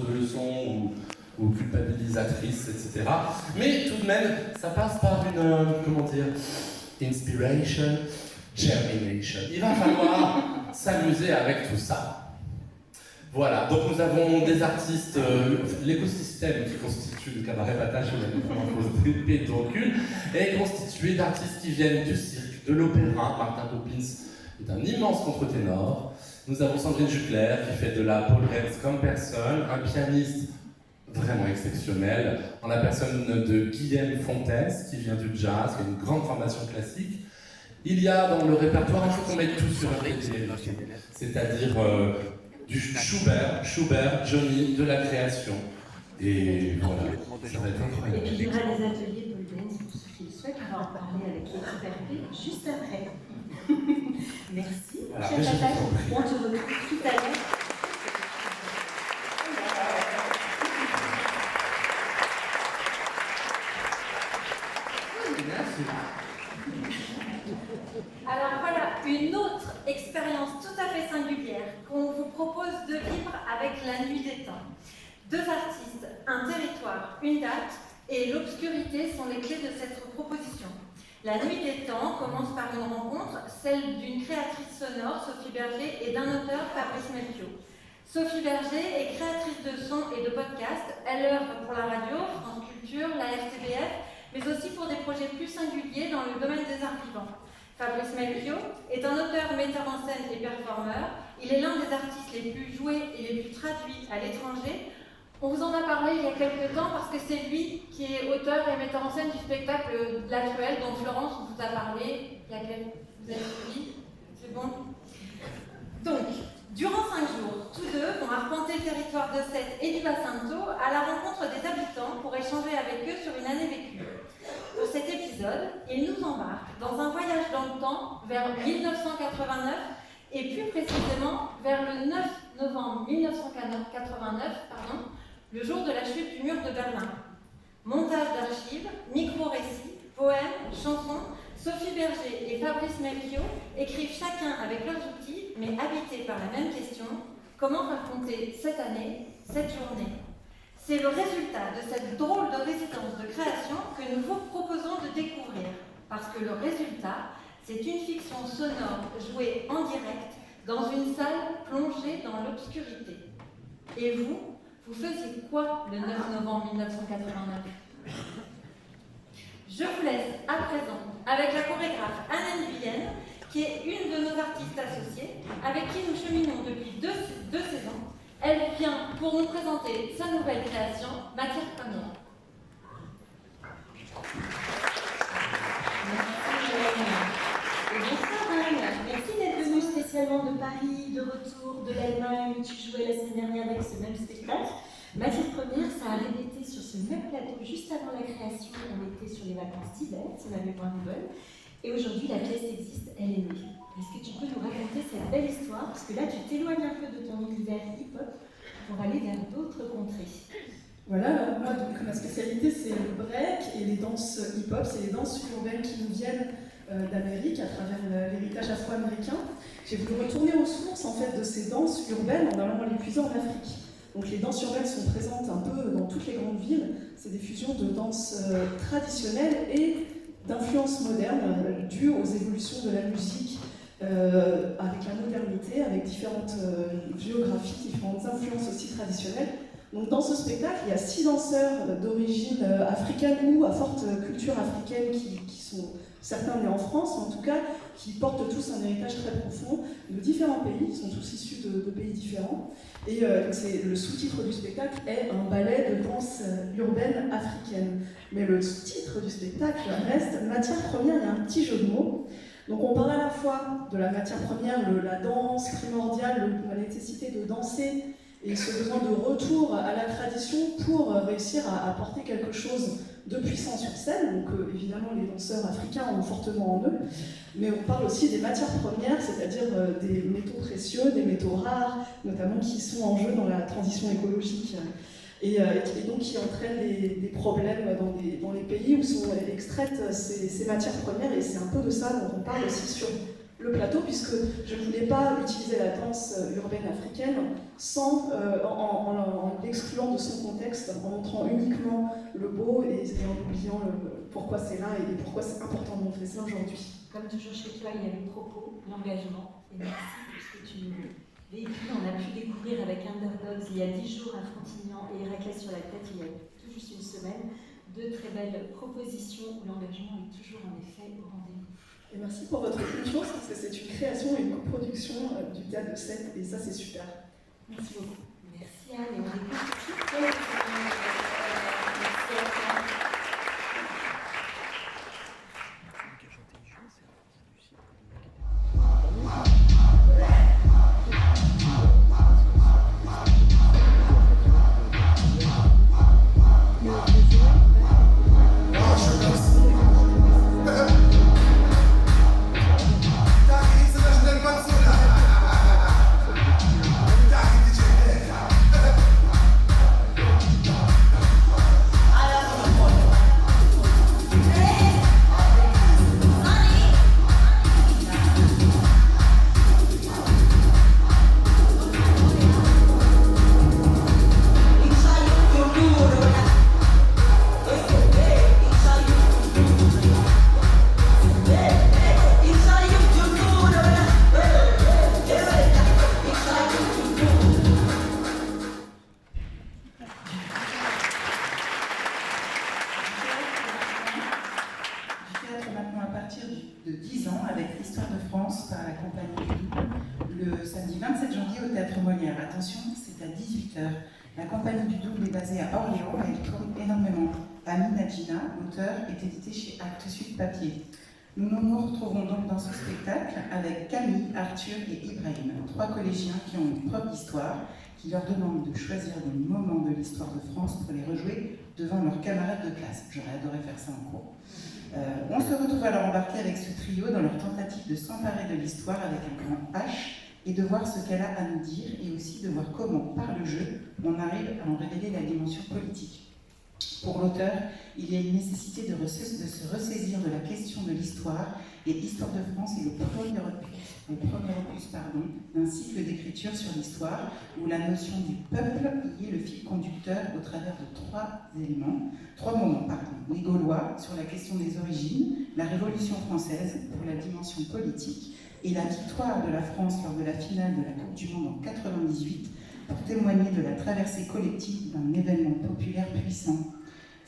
de leçons ou culpabilisatrices, etc. Mais tout de même, ça passe par une, comment dire, inspiration, germination. Il va falloir s'amuser avec tout ça. Voilà, donc nous avons des artistes, l'écosystème qui constitue le cabaret Patache, des pédoncules, est constitué d'artistes qui viennent du cirque, de l'opéra. Martin Poppins est un immense contre-ténor. Nous avons Sandrine Jucler qui fait de la pole dance comme personne, un pianiste vraiment exceptionnel, en la personne de Guillaume Fontes qui vient du jazz, qui a une grande formation classique. Il y a dans le répertoire, il faut qu'on mette tout sur un pied, c'est-à-dire du Schubert, Johnny, de la création. Et voilà, ça va être incroyable. Et puis il y aura des ateliers pole dance pour ceux qui le souhaitent. On va en parler avec l'équipe RP juste après. Merci. Voilà, Chef Attaque, on te retrouve tout à l'heure. Alors voilà, une autre expérience tout à fait singulière qu'on vous propose de vivre avec la Nuit des Temps. Deux artistes, un territoire, une date et l'obscurité sont les clés de cette proposition. La Nuit des Temps commence par une rencontre, celle d'une créatrice sonore, Sophie Berger, et d'un auteur, Fabrice Melchior. Sophie Berger est créatrice de sons et de podcasts. Elle œuvre pour la radio, France Culture, la RTBF, mais aussi pour des projets plus singuliers dans le domaine des arts vivants. Fabrice Melchior est un auteur, metteur en scène et performeur. Il est l'un des artistes les plus joués et les plus traduits à l'étranger. On vous en a parlé il y a quelques temps parce que c'est lui qui est auteur et metteur en scène du spectacle L'Actuel dont Florence vous a parlé il y a quelques... Vous avez suivi? C'est bon? Donc, durant 5 jours, tous deux vont arpenter le territoire de Sète et du Bas-Sainteau à la rencontre des habitants pour échanger avec eux sur une année vécue. Pour cet épisode, ils nous embarquent dans un voyage dans le temps vers 1989 et plus précisément vers le 9 novembre 1989, le jour de la chute du mur de Berlin. Montage d'archives, micro-récits, poèmes, chansons, Sophie Berger et Fabrice Melchior écrivent chacun avec leurs outils, mais habités par la même question: comment raconter cette année, cette journée? C'est le résultat de cette drôle de résidence de création que nous vous proposons de découvrir, parce que le résultat, c'est une fiction sonore jouée en direct dans une salle plongée dans l'obscurité. Et vous faisiez quoi le 9 novembre 1989? Je vous laisse à présent avec la chorégraphe Anne Nguyen, qui est une de nos artistes associées, avec qui nous cheminons depuis deux saisons. Elle vient pour nous présenter sa nouvelle création, Matière Première. Bonsoir Anne, merci d'être venue spécialement de Paris, de retour de l'Allemagne où tu jouais la semaine dernière avec ce même spectacle. Matière Première, ça a répété sur ce même plateau juste avant la création. On était sur les vacances d'hiver, si ma mémoire est bonne. Et aujourd'hui, la pièce existe, elle est née. Est-ce que tu peux nous raconter cette belle histoire? Parce que là, tu t'éloignes un peu de ton univers hip-hop pour aller vers d'autres contrées. Voilà, alors moi, donc, ma spécialité, c'est le break et les danses hip-hop. C'est les danses urbaines qui nous viennent d'Amérique à travers l'héritage afro-américain. J'ai voulu retourner aux sources en fait, de ces danses urbaines en allant les puiser en Afrique. Donc les danses urbaines sont présentes un peu dans toutes les grandes villes. C'est des fusions de danses traditionnelles et d'influences modernes dues aux évolutions de la musique avec la modernité, avec différentes géographies, différentes influences aussi traditionnelles. Donc dans ce spectacle, il y a 6 danseurs d'origine africaine ou à forte culture africaine qui sont certains nés en France, mais en tout cas qui portent tous un héritage très profond de différents pays, ils sont tous issus de pays différents. Et le sous-titre du spectacle est un ballet de danse urbaine africaine. Mais le sous-titre du spectacle reste Matière Première, il y a un petit jeu de mots. Donc on parle à la fois de la matière première, la danse primordiale, la nécessité de danser et ce besoin de retour à la tradition pour réussir à apporter quelque chose de puissant sur scène. Donc évidemment les danseurs africains ont fortement en eux, mais on parle aussi des matières premières, c'est-à-dire des métaux précieux, des métaux rares, notamment qui sont en jeu dans la transition écologique. Et donc qui entraînent des problèmes dans les pays où sont extraites ces matières premières, et c'est un peu de ça dont on parle aussi sur le plateau, puisque je ne voulais pas utiliser la danse urbaine africaine en l'excluant de son contexte, en montrant uniquement le beau et en oubliant pourquoi c'est là et pourquoi c'est important de montrer ça aujourd'hui. Comme toujours chez toi, il y a le propos, l'engagement, et merci pour ce que tu véhicules. On a pu découvrir avec Underdogs il y a 10 jours à Frontignan et Héraclès sur la tête il y a tout juste une semaine, 2 très belles propositions où l'engagement est toujours en effet au rendez-vous. Et merci pour votre confiance parce que c'est une création et une coproduction du Théâtre de Sète et ça c'est super. Merci beaucoup. Merci Anne et on écoute tout de suite. Merci à toi. L'auteur est édité chez Actes Sud Papier. Nous nous retrouvons donc dans ce spectacle avec Camille, Arthur et Ibrahim, 3 collégiens qui ont une propre histoire, qui leur demandent de choisir des moments de l'histoire de France pour les rejouer devant leurs camarades de classe. J'aurais adoré faire ça en cours. On se retrouve alors embarqué avec ce trio dans leur tentative de s'emparer de l'histoire avec un grand H et de voir ce qu'elle a à nous dire et aussi de voir comment, par le jeu, on arrive à en révéler la dimension politique. Pour l'auteur, il y a une nécessité de se ressaisir de la question de l'histoire, et Histoire de France est le premier opus d'un cycle d'écriture sur l'histoire, où la notion du peuple y est le fil conducteur au travers de 3 moments. Les Gaulois, sur la question des origines, la Révolution française, pour la dimension politique, et la victoire de la France lors de la finale de la Coupe du Monde en 1998, pour témoigner de la traversée collective d'un événement populaire puissant.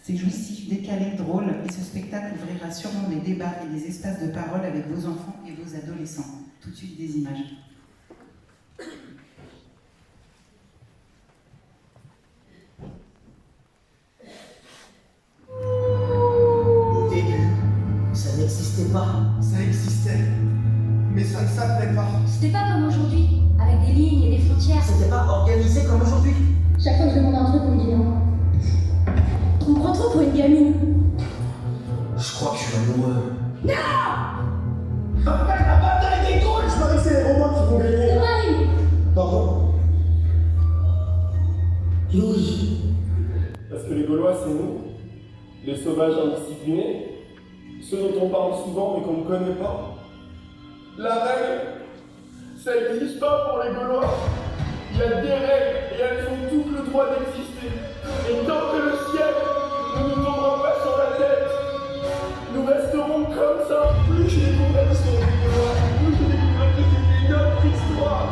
C'est jouissif, décalé, drôle, et ce spectacle ouvrira sûrement des débats et des espaces de parole avec vos enfants et vos adolescents. Tout de suite des images. Au début, ça n'existait pas. Ça existait, mais ça ne s'appelait pas. C'était pas comme aujourd'hui, avec des lignes et des frontières. C'était pas organisé comme aujourd'hui. Chaque fois que je demande un truc, on me dit non. On me prend trop pour une gamine. Je crois que je suis amoureux. Non! Après la bataille des Gaules, je parie que c'est les Romains qui vont gagner. C'est Marie! Pardon. Louis. Parce que les Gaulois, c'est nous, les sauvages indisciplinés, ceux dont on parle souvent mais qu'on ne connaît pas. La règle, ça n'existe pas pour les Gaulois. Il y a des règles et elles ont toutes le droit d'exister. Et tant que le ciel ne nous tombera pas sur la tête, nous resterons comme ça. Plus je découvrais l'histoire des Gaulois, plus je découvrais que c'était notre histoire.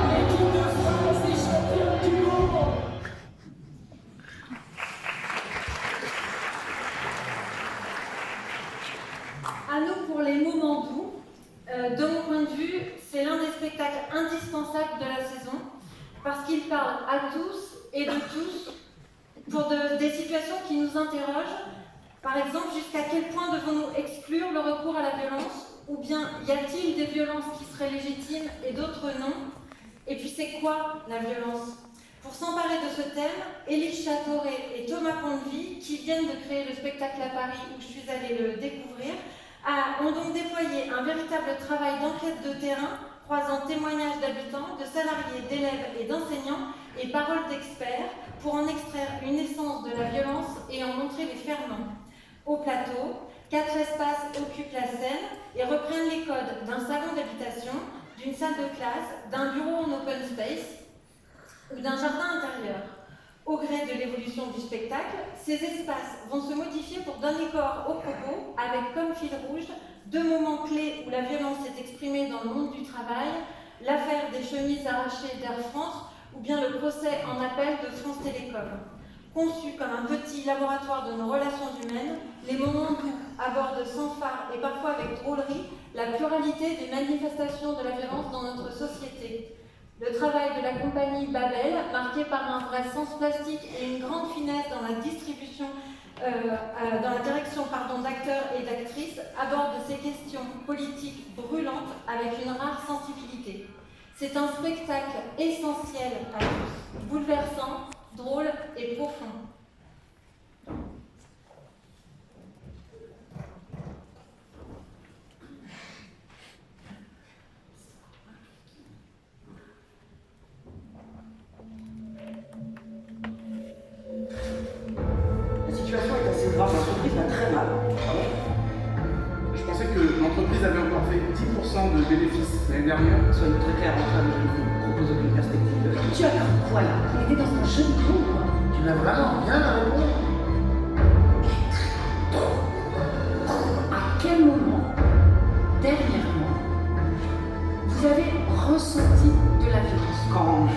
L'équipe de France est championne du monde. À nous pour les moments doux. De mon point de vue, c'est l'un des spectacles indispensables de la saison parce qu'il parle à tous et de tous pour des situations qui nous interrogent. Par exemple, jusqu'à quel point devons-nous exclure le recours à la violence, ou bien y a-t-il des violences qui seraient légitimes et d'autres non? Et puis c'est quoi la violence? Pour s'emparer de ce thème, Élise Châteauret et Thomas Pondevie, qui viennent de créer le spectacle à Paris où je suis allée le découvrir, ont donc déployé un véritable travail d'enquête de terrain, croisant témoignages d'habitants, de salariés, d'élèves et d'enseignants, et paroles d'experts, pour en extraire une essence de la violence et en montrer les ferments. Au plateau, 4 espaces occupent la scène et reprennent les codes d'un salon d'habitation, d'une salle de classe, d'un bureau en open space ou d'un jardin intérieur. Au gré de l'évolution du spectacle, ces espaces vont se modifier pour donner corps au propos, avec comme fil rouge 2 moments clés où la violence est exprimée dans le monde du travail, l'affaire des chemises arrachées d'Air France ou bien le procès en appel de France Télécom. Conçus comme un petit laboratoire de nos relations humaines, les moments doux abordent sans phare et parfois avec drôlerie la pluralité des manifestations de la violence dans notre société. Le travail de la compagnie Babel, marqué par un vrai sens plastique et une grande finesse dans la distribution, dans la direction d'acteurs et d'actrices, aborde ces questions politiques brûlantes avec une rare sensibilité. C'est un spectacle essentiel à tous, bouleversant, drôle et profond. La situation est assez grave, l'entreprise va très mal. Je pensais que l'entreprise avait encore fait 10% de bénéfices l'année dernière. Soyons très clairs, Antoine, je ne vous propose aucune perspective. Tu as cru quoi là? On était dans un jeu de con, quoi. Tu n'as vraiment rien à répondre. À quel moment, dernièrement, vous avez ressenti de la violence? Quand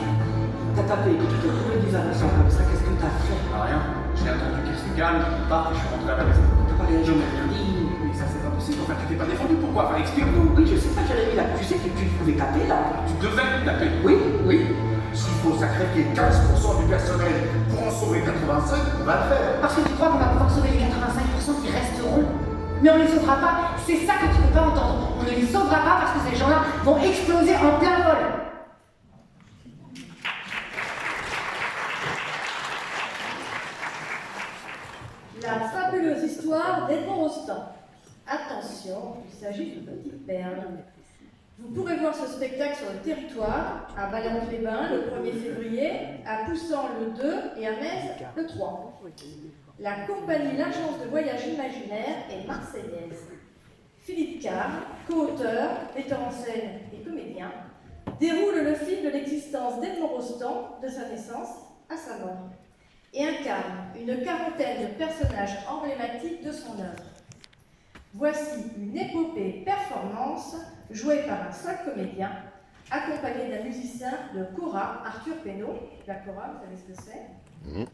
t'as tapé et que tu t'es trouvé des agressions comme ça, qu'est-ce que t'as fait? Rien. J'ai attendu qu'il se calme, qu'il parte et je suis rentré à la maison. T'as pas réagi, on m'a rien dit. Mais ça, c'est pas possible. Enfin, tu t'es pas défendu. Pourquoi? Enfin, explique-nous. Oui, je sais pas, Jérémy, là. Tu sais que tu pouvais taper, là. Tu devais me taper. Oui, oui. S'il faut sacrifier 15% du personnel pour en sauver 85, on va le faire. Parce que tu crois qu'on va pouvoir sauver les 85% qui resteront. Mais on ne les sauvera pas. C'est ça que tu ne peux pas entendre. On ne les sauvera pas parce que ces gens-là vont exploser en plein vol. La fabuleuse histoire d'Edmond Rostand. Attention, il s'agit d'une petite perle. Vous pourrez voir ce spectacle sur le territoire, à Ballanque-les-Bains le 1er février, à Poussan le 2 et à Metz le 3. La compagnie L'Agence de voyage imaginaire est marseillaise. Philippe Carr, co-auteur, metteur en scène et comédien, déroule le fil de l'existence d'Edmond Rostand, de sa naissance à sa mort, et incarne une quarantaine de personnages emblématiques de son œuvre. Voici une épopée performance jouée par un seul comédien, accompagné d'un musicien de kora, Arthur Pénaud. La kora, vous savez ce que c'est?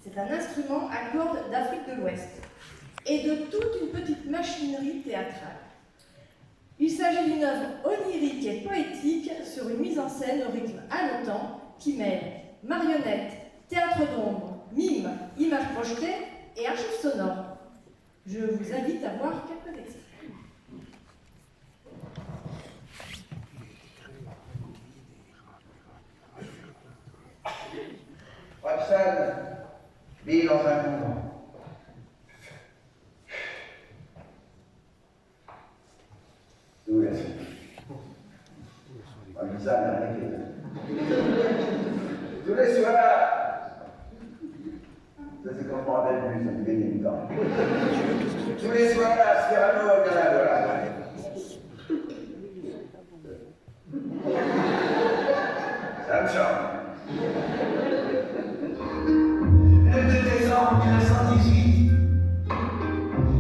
C'est un instrument à cordes d'Afrique de l'Ouest, et de toute une petite machinerie théâtrale. Il s'agit d'une œuvre onirique et poétique sur une mise en scène au rythme haletant qui mêle marionnettes, théâtre d'ombre, mime, images projetées et archives sonores. Je vous invite à voir quelques extraits. Roxane vit dans un convent. D'où la suite. Roxane a arrêté. Tous les soirs, ça c'est quand je me rappelle plus, ça me gagne du temps. Tous les soirs, Cyrano vient la voir. Ça me chante. Le 2 décembre 1918,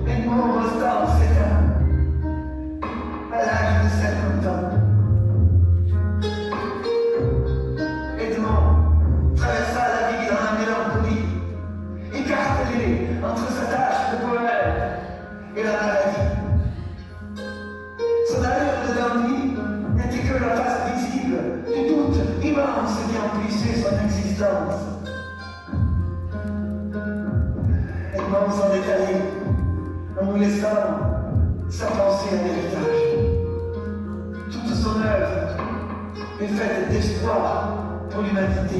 Edmond Rostand s'éteint à l'âge de 50 ans. Edmond traversa la vie dans la mélancolie, écartelé entre sa tâche de poète et la maladie. Son allure de dandy n'était que la face visible du doute immense qui emplissait son existence. Edmond s'en est allé, en nous laissant sa pensée à l'héritage. Toute son œuvre est faite d'espoir pour l'humanité.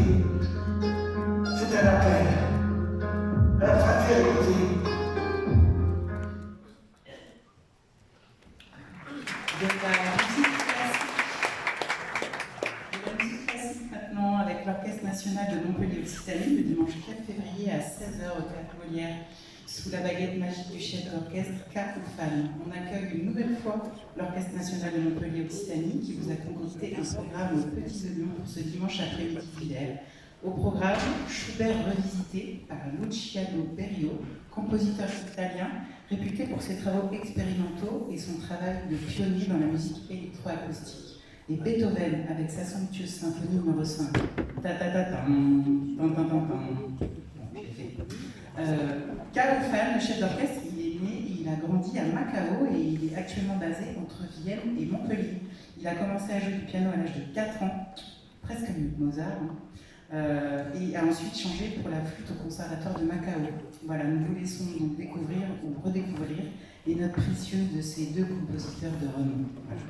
C'est un appel à la fraternité. De la musique classique maintenant avec l'Orchestre national de Montpellier-Occitanie le dimanche 4 février à 16h au Théâtre Molière sous la baguette magique du chef d'orchestre K. Oufan. On accueille une nouvelle fois l'Orchestre national de Montpellier-Occitanie qui vous a concocté un programme aux petits oignons pour ce dimanche après-midi d'hiver Au programme, Schubert revisité par Luciano Berio, compositeur italien réputé pour ses travaux expérimentaux et son travail de pionnier dans la musique électroacoustique. Et Beethoven avec sa somptueuse symphonie numéro 5. Karl Fan, le chef d'orchestre, il est né et il a grandi à Macao et il est actuellement basé entre Vienne et Montpellier. Il a commencé à jouer du piano à l'âge de 4 ans, presque mieux que Mozart, et a ensuite changé pour la flûte au conservatoire de Macao. Voilà, nous vous laissons donc découvrir ou redécouvrir les notes précieuses de ces deux compositeurs de renom. Voilà.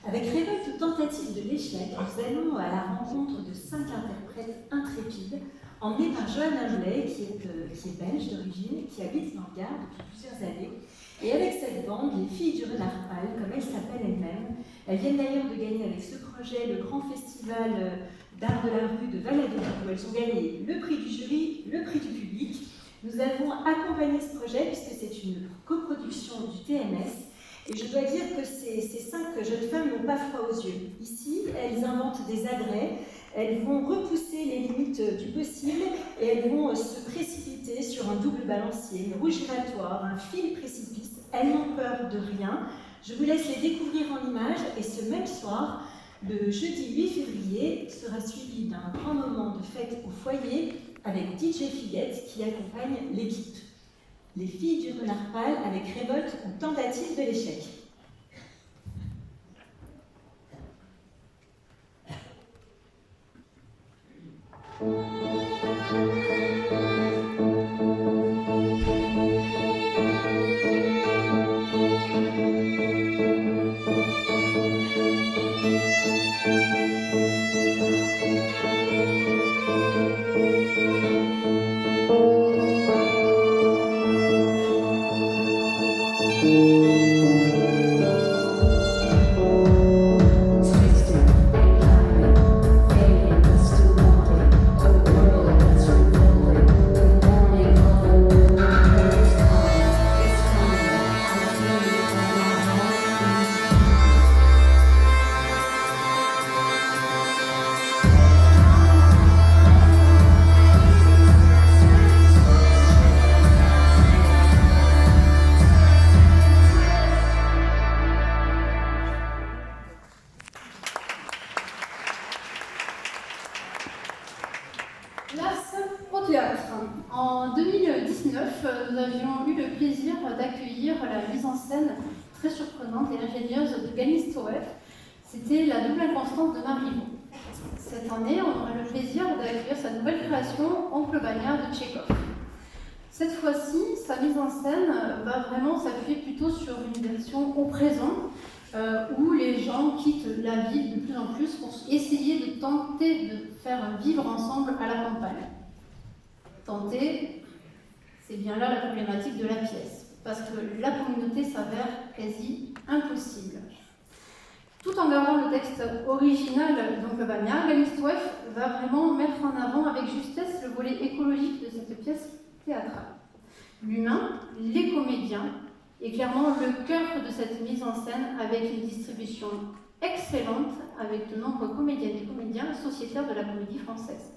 Avec Révolte ou tentative de l'échec, nous allons à la rencontre de 5 interprètes intrépides, emmenés par Johanna Hamlet, qui est belge d'origine, qui habite dans le Gard depuis plusieurs années. Et avec cette bande, les filles du Renard Pâle, comme elles s'appellent elles-mêmes, elles viennent d'ailleurs de gagner avec ce projet le grand festival d'art de la rue de Valladolid, où elles ont gagné le prix du jury, le prix du public. Nous avons accompagné ce projet puisque c'est une coproduction du TMS. Et je dois dire que ces 5 jeunes femmes n'ont pas froid aux yeux. Ici, elles inventent des agrès, elles vont repousser les limites du possible et elles vont se précipiter sur un double balancier, une roue giratoire, un fil précipice. Elles n'ont peur de rien. Je vous laisse les découvrir en images et ce même soir, le jeudi 8 février, sera suivi d'un grand moment de fête au foyer avec DJ Fillette qui accompagne l'équipe. Les filles du Renard Pâle avec Révolte ou tentative de l'échec. En 2019, nous avions eu le plaisir d'accueillir la mise en scène très surprenante et ingénieuse de Ganis Toev. C'était La double inconstance de Marivaux. Cette année, on aura le plaisir d'accueillir sa nouvelle création, Oncle Bagnard de Tchekhov. Cette fois-ci, sa mise en scène va vraiment s'appuyer plutôt sur une version au présent, où les gens quittent la ville de plus en plus pour essayer de tenter de faire vivre ensemble à la campagne. Tenter, c'est bien là la problématique de la pièce, parce que la communauté s'avère quasi impossible. Tout en gardant le texte original d'Oncle Bagnard, Ganis Toev va vraiment mettre en avant avec justesse le volet écologique de cette pièce théâtrale. L'humain, les comédiens, est clairement le cœur de cette mise en scène avec une distribution excellente avec de nombreux comédiennes et comédiens sociétaires de la comédie française.